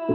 Hi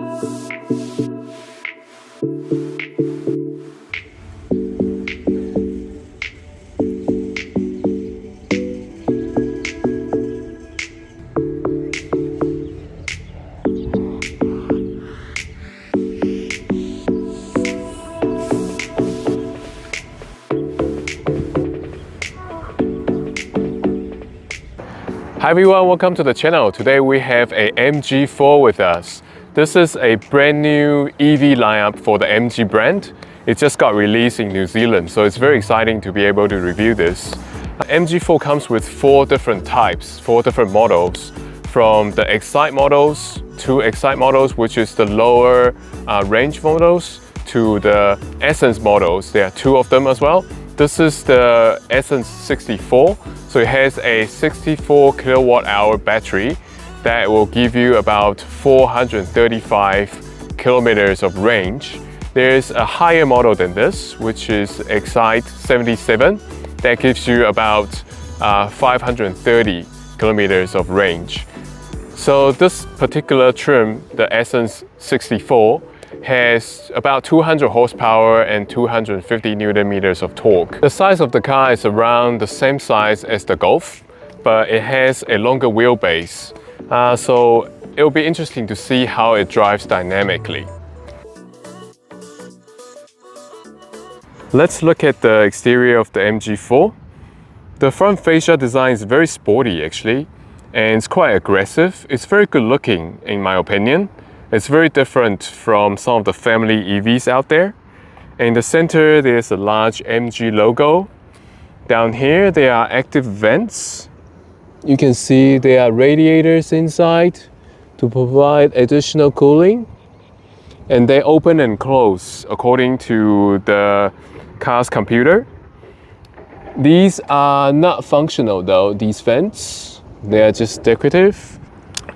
everyone, welcome to the channel. Today we have a MG4 with us. This is a brand new EV lineup for the MG brand. It just got released in New Zealand, so it's very exciting to be able to review this. MG4 comes with 4 different types, 4 different models. From the Excite models, 2 Excite models, which is the lower range models, to the Essence models. There are 2 of them as well. This is the Essence 64. So it has a 64 kilowatt hour battery that will give you about 435 kilometers of range. There's a higher model than this, which is Excite 77. That gives you about 530 kilometers of range. So this particular trim, the Essence 64, has about 200 horsepower and 250 Newton meters of torque. The size of the car is around the same size as the Golf, but it has a longer wheelbase. So it will be interesting to see how it drives dynamically. Let's look at the exterior of the MG4. The front fascia design is very sporty actually, and it's quite aggressive. It's very good looking in my opinion. It's very different from some of the family EVs out there. In the center, there's a large MG logo. Down here, there are active vents. You can see there are radiators inside to provide additional cooling. And they open and close according to the car's computer. These are not functional though, these vents. They are just decorative.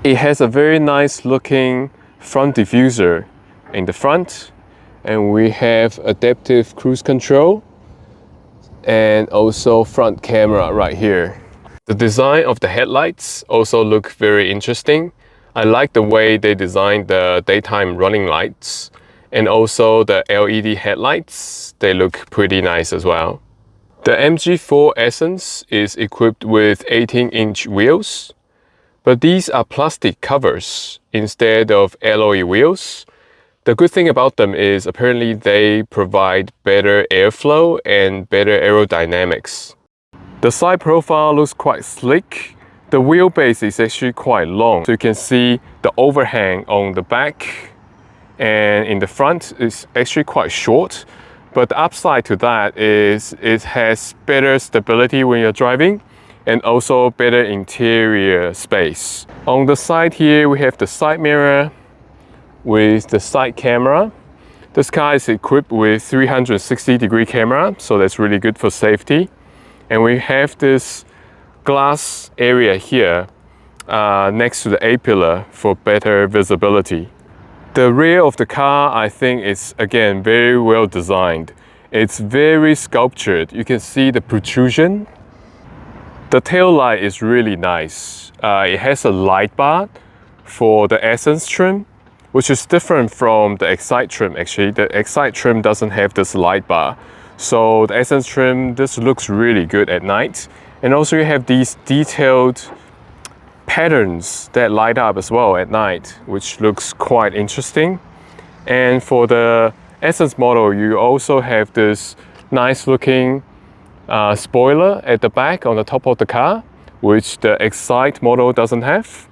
It has a very nice looking front diffuser in the front, and we have adaptive cruise control and also front camera right here. The design of the headlights also look very interesting. I like the way they designed the daytime running lights, and also the LED headlights. They look pretty nice as well. The MG4 Essence is equipped with 18-inch wheels, but these are plastic covers instead of alloy wheels. The good thing about them is apparently they provide better airflow and better aerodynamics. The side profile looks quite slick. The wheelbase is actually quite long, so you can see the overhang on the back, and in the front is actually quite short. But the upside to that is it has better stability when you're driving, and also better interior space. On the side here, we have the side mirror with the side camera. This car is equipped with 360-degree camera, so that's really good for safety. And we have this glass area here next to the A-pillar for better visibility. The rear of the car, I think, is again very well designed. It's very sculptured. You can see the protrusion. The tail light is really nice. It has a light bar for the Essence trim, which is different from the Excite trim actually. The Excite trim doesn't have this light bar. So the Essence trim, this looks really good at night. And also you have these detailed patterns that light up as well at night, which looks quite interesting. And for the Essence model, you also have this nice looking spoiler at the back on the top of the car, which the Excite model doesn't have.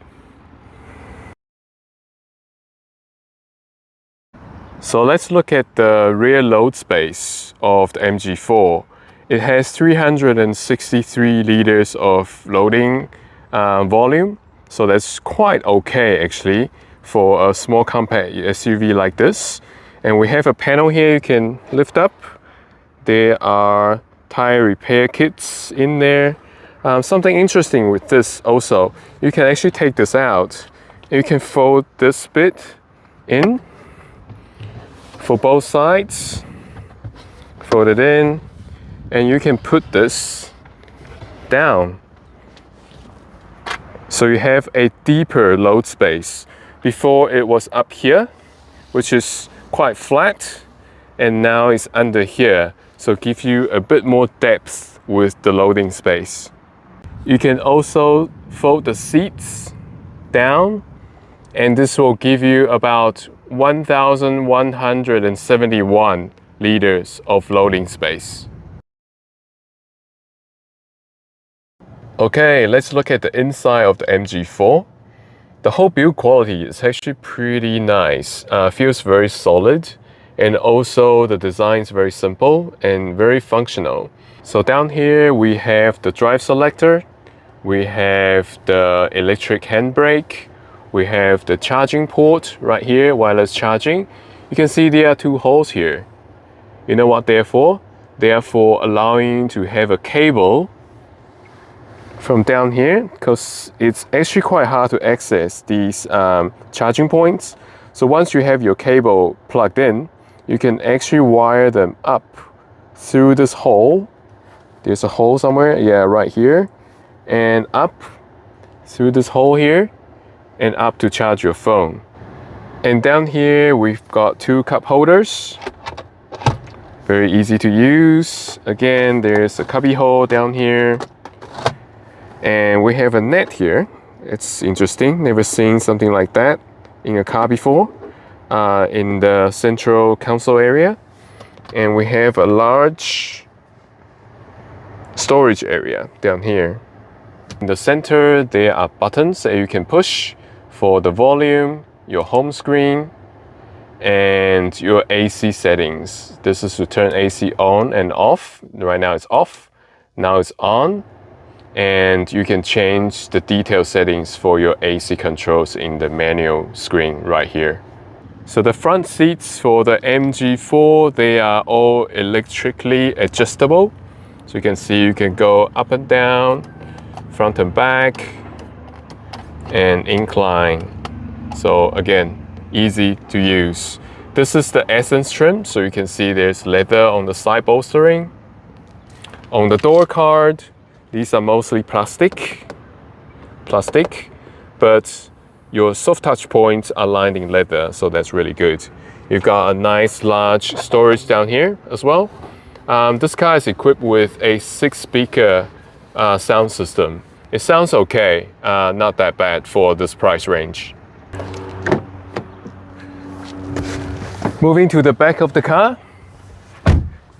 So let's look at the rear load space of the MG4. It has 363 liters of loading volume, so that's quite okay actually for a small compact SUV like this. And we have a panel here you can lift up. There are tire repair kits in there. Something interesting with this also, you can actually take this out. You can fold this bit in for both sides, fold it in, and you can put this down. So you have a deeper load space. Before it was up here, which is quite flat, and now it's under here, so give you a bit more depth with the loading space. You can also fold the seats down, and this will give you about 1,171 liters of loading space. Okay, let's look at the inside of the MG4. The whole build quality is actually pretty nice. Feels very solid, and also the design is very simple and very functional. So down here we have the drive selector, we have the electric handbrake, we have the charging port right here, wireless charging. You can see there are two holes here. You know what they're for? They are for allowing you to have a cable from down here, because it's actually quite hard to access these charging points. So once you have your cable plugged in, you can actually wire them up through this hole. There's a hole somewhere, yeah, right here, and up through this hole here, and up to charge your phone. And down here we've got two cup holders, very easy to use. Again, there's a cubby hole down here, and we have a net here. It's interesting, never seen something like that in a car before, in the central console area. And we have a large storage area down here. In the center there are buttons that you can push for the volume, your home screen, and your AC settings. This is to turn AC on and off. Right now it's off, now it's on. And you can change the detail settings for your AC controls in the manual screen right here. So the front seats for the MG4, they are all electrically adjustable. So you can see you can go up and down, front and back, and incline. So again, easy to use. This is the Essence trim, so you can see there's leather on the side bolstering. On the door card, these are mostly plastic, but your soft touch points are lined in leather, so that's really good. You've got a nice large storage down here as well. This car is equipped with a 6-speaker sound system. It sounds okay, not that bad for this price range. Moving to the back of the car.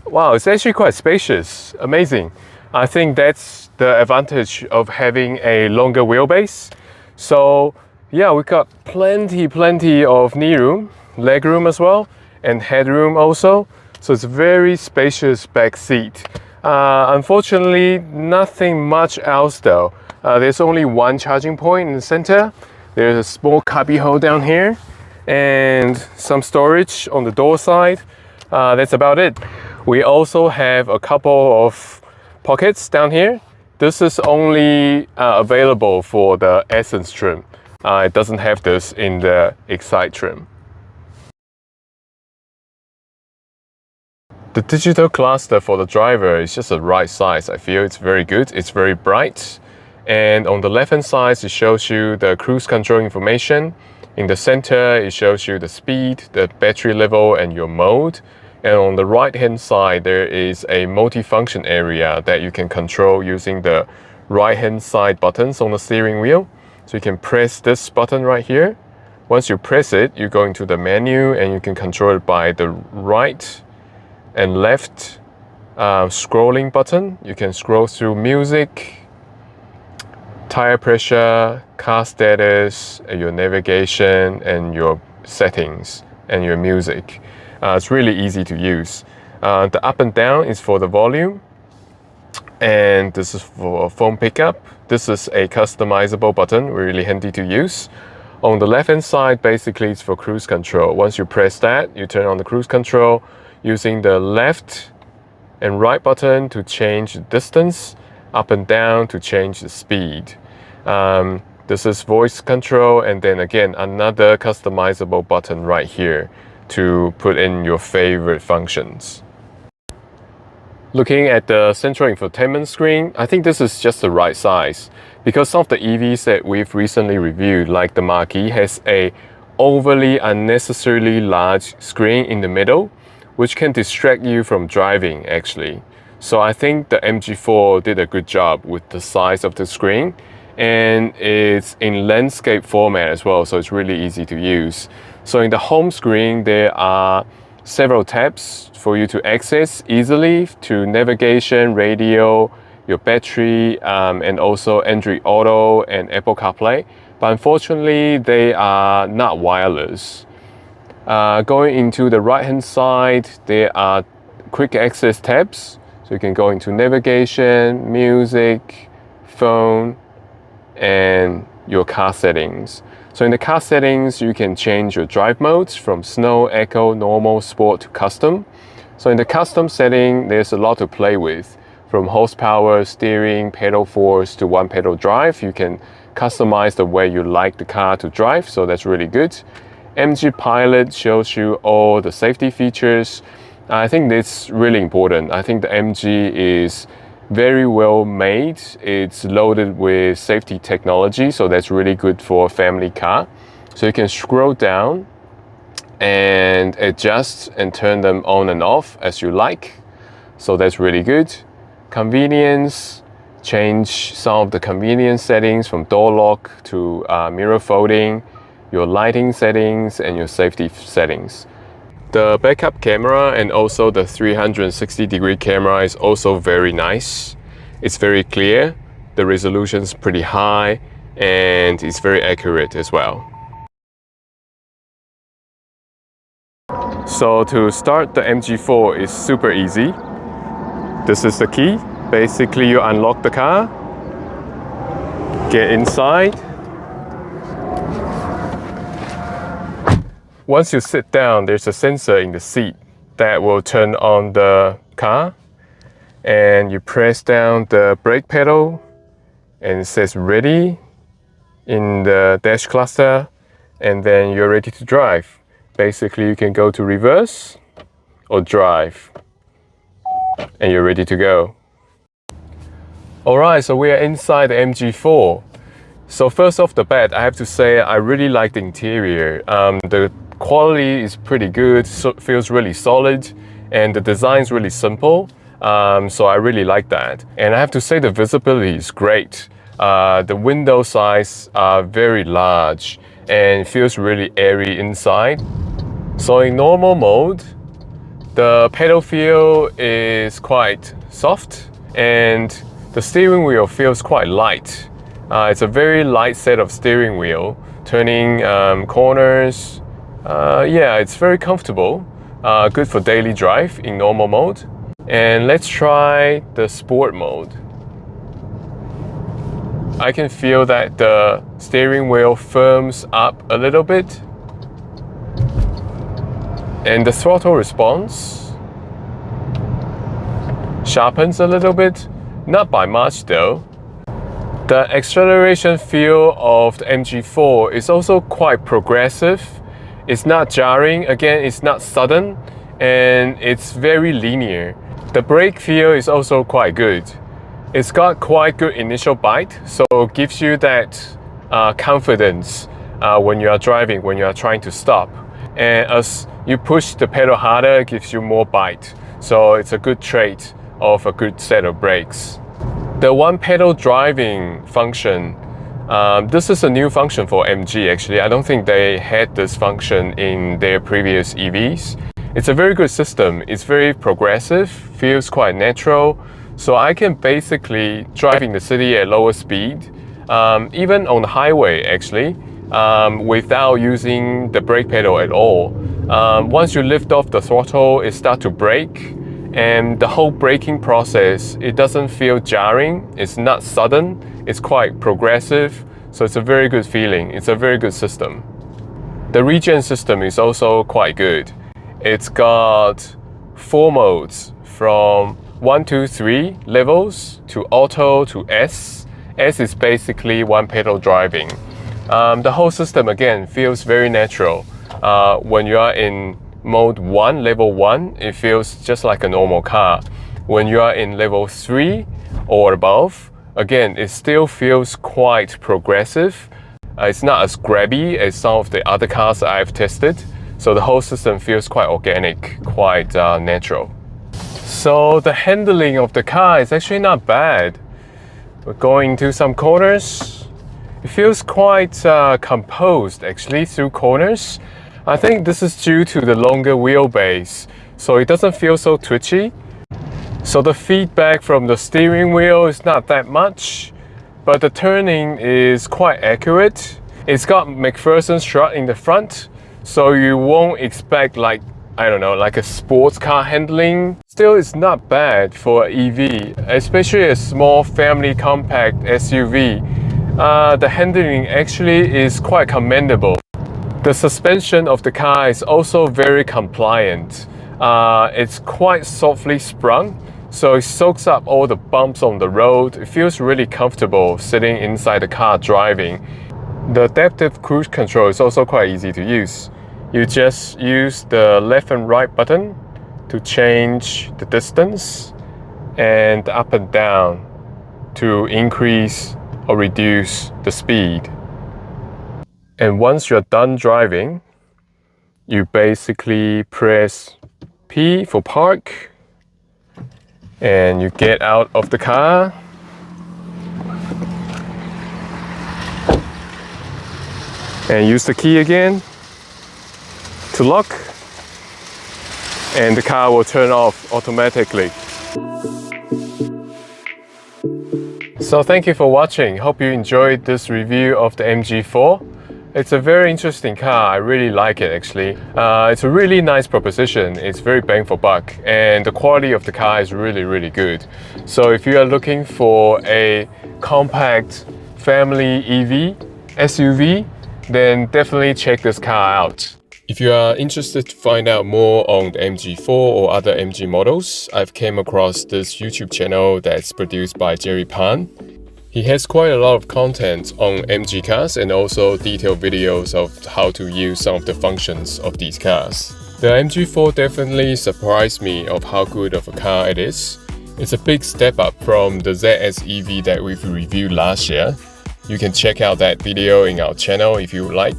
Wow, it's actually quite spacious, amazing. I think that's the advantage of having a longer wheelbase. So yeah, we got plenty of knee room, leg room as well, and headroom also. So it's a very spacious back seat. Unfortunately, nothing much else though. There's only one charging point in the center. There's a small cubby hole down here, and some storage on the door side. That's about it. We also have a couple of pockets down here. This is only available for the Essence trim. It doesn't have this in the Excite trim. The digital cluster for the driver is just the right size. I feel it's very good. It's very bright. And on the left hand side, it shows you the cruise control information. In the center, it shows you the speed, the battery level, and your mode. And on the right hand side, there is a multi-function area that you can control using the right hand side buttons on the steering wheel. So you can press this button right here. Once you press it, you go into the menu and you can control it by the right and left scrolling button. You can scroll through music, tire pressure, car status, your navigation, and your settings, and your music. It's really easy to use. The up and down is for the volume, and this is for phone pickup. This is a customizable button, really handy to use. On the left hand side, basically it's for cruise control. Once you press that, you turn on the cruise control using the left and right button to change the distance, up and down to change the speed. This is voice control, and then again another customizable button right here to put in your favorite functions. Looking at the central infotainment screen, I think this is just the right size because some of the EVs that we've recently reviewed, like the Mach-E, has a overly unnecessarily large screen in the middle, which can distract you from driving actually. So I think the MG4 did a good job with the size of the screen, and it's in landscape format as well, so it's really easy to use. So in the home screen, there are several tabs for you to access easily to navigation, radio, your battery, and also Android Auto and Apple CarPlay. But unfortunately, they are not wireless. Going into the right hand side, there are quick access tabs. So you can go into navigation, music, phone, and your car settings. So in the car settings, you can change your drive modes from snow, eco, normal, sport to custom. So in the custom setting, there's a lot to play with. From horsepower, steering, pedal force to one pedal drive, you can customize the way you like the car to drive, so that's really good. MG Pilot shows you all the safety features. I think that's really important. I think the MG is very well made. It's loaded with safety technology, so that's really good for a family car. So you can scroll down and adjust and turn them on and off as you like. So that's really good. Convenience, change some of the convenience settings from door lock to mirror folding, your lighting settings and your safety settings. The backup camera and also the 360-degree camera is also very nice. It's very clear, the resolution is pretty high, and it's very accurate as well. So to start the MG4 is super easy. This is the key. Basically, you unlock the car, get inside. Once you sit down, there's a sensor in the seat that will turn on the car, and you press down the brake pedal and it says ready in the dash cluster, and then you're ready to drive. Basically, you can go to reverse or drive and you're ready to go. Alright, so we are inside the MG4. So first off the bat, I have to say I really like the interior. The quality is pretty good, so feels really solid, and the design is really simple. So I really like that. And I have to say the visibility is great. The window size are very large and feels really airy inside. So in normal mode, the pedal feel is quite soft and the steering wheel feels quite light. It's a very light set of steering wheel, turning corners. Yeah, it's very comfortable, good for daily drive in normal mode. And let's try the sport mode. I can feel that the steering wheel firms up a little bit. And the throttle response sharpens a little bit, not by much though. The acceleration feel of the MG4 is also quite progressive. It's not jarring, again, it's not sudden, and it's very linear. The brake feel is also quite good. It's got quite good initial bite, so it gives you that confidence when you are driving, when you are trying to stop. And as you push the pedal harder, it gives you more bite. So it's a good trait of a good set of brakes. The one pedal driving function, this is a new function for MG actually. I don't think they had this function in their previous EVs. It's a very good system. It's very progressive, feels quite natural. So I can basically drive in the city at lower speed, even on the highway actually, without using the brake pedal at all. Once you lift off the throttle, it starts to brake, and the whole braking process, it doesn't feel jarring. It's not sudden. It's quite progressive. So it's a very good feeling. It's a very good system. The regen system is also quite good. It's got 4 modes from 1, 2, 3 levels to auto to S. S is basically one pedal driving. The whole system again feels very natural. When you are in mode 1, level 1, it feels just like a normal car. when you are in level 3 or above, again, it still feels quite progressive. It's not as grabby as some of the other cars I've tested. So the whole system feels quite organic, quite natural. So the handling of the car is actually not bad. We're going to some corners. It feels quite composed actually through corners. I think this is due to the longer wheelbase, so it doesn't feel so twitchy. So the feedback from the steering wheel is not that much, but the turning is quite accurate. It's got McPherson strut in the front, so you won't expect like, I don't know, like a sports car handling. Still, it's not bad for an EV, especially a small family compact SUV. The handling actually is quite commendable. The suspension of the car is also very compliant. It's quite softly sprung, so it soaks up all the bumps on the road. It feels really comfortable sitting inside the car driving. The adaptive cruise control is also quite easy to use. You just use the left and right button to change the distance and up and down to increase or reduce the speed. And once you're done driving, you basically press P for park and you get out of the car. And use the key again to lock, and the car will turn off automatically. So thank you for watching. Hope you enjoyed this review of the MG4. It's a very interesting car. I really like it actually. It's a really nice proposition. It's very bang for buck, and the quality of the car is really good. So if you are looking for a compact family EV, SUV, then definitely check this car out. If you are interested to find out more on the MG4 or other MG models, I've came across this YouTube channel that's produced by Jerry Pan. He has quite a lot of content on MG cars and also detailed videos of how to use some of the functions of these cars. The MG4 definitely surprised me of how good of a car it is. It's a big step up from the ZS EV that we've reviewed last year. You can check out that video in our channel if you like.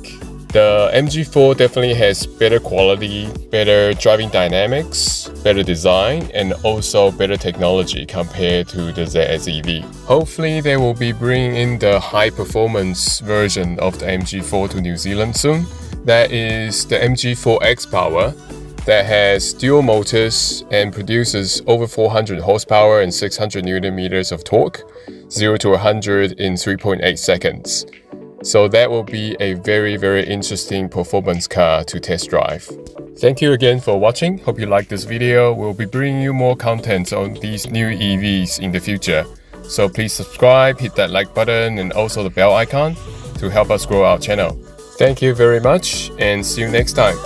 The MG4 definitely has better quality, better driving dynamics, better design, and also better technology compared to the ZS EV. Hopefully they will be bringing in the high performance version of the MG4 to New Zealand soon. That is the MG4 X-Power that has dual motors and produces over 400 horsepower and 600 Newton meters of torque, 0 to 100 in 3.8 seconds. So that will be a very interesting performance car to test drive. Thank you again for watching. Hope you liked this video. We'll be bringing you more content on these new EVs in the future. So please subscribe, hit that like button and also the bell icon to help us grow our channel. Thank you very much and see you next time.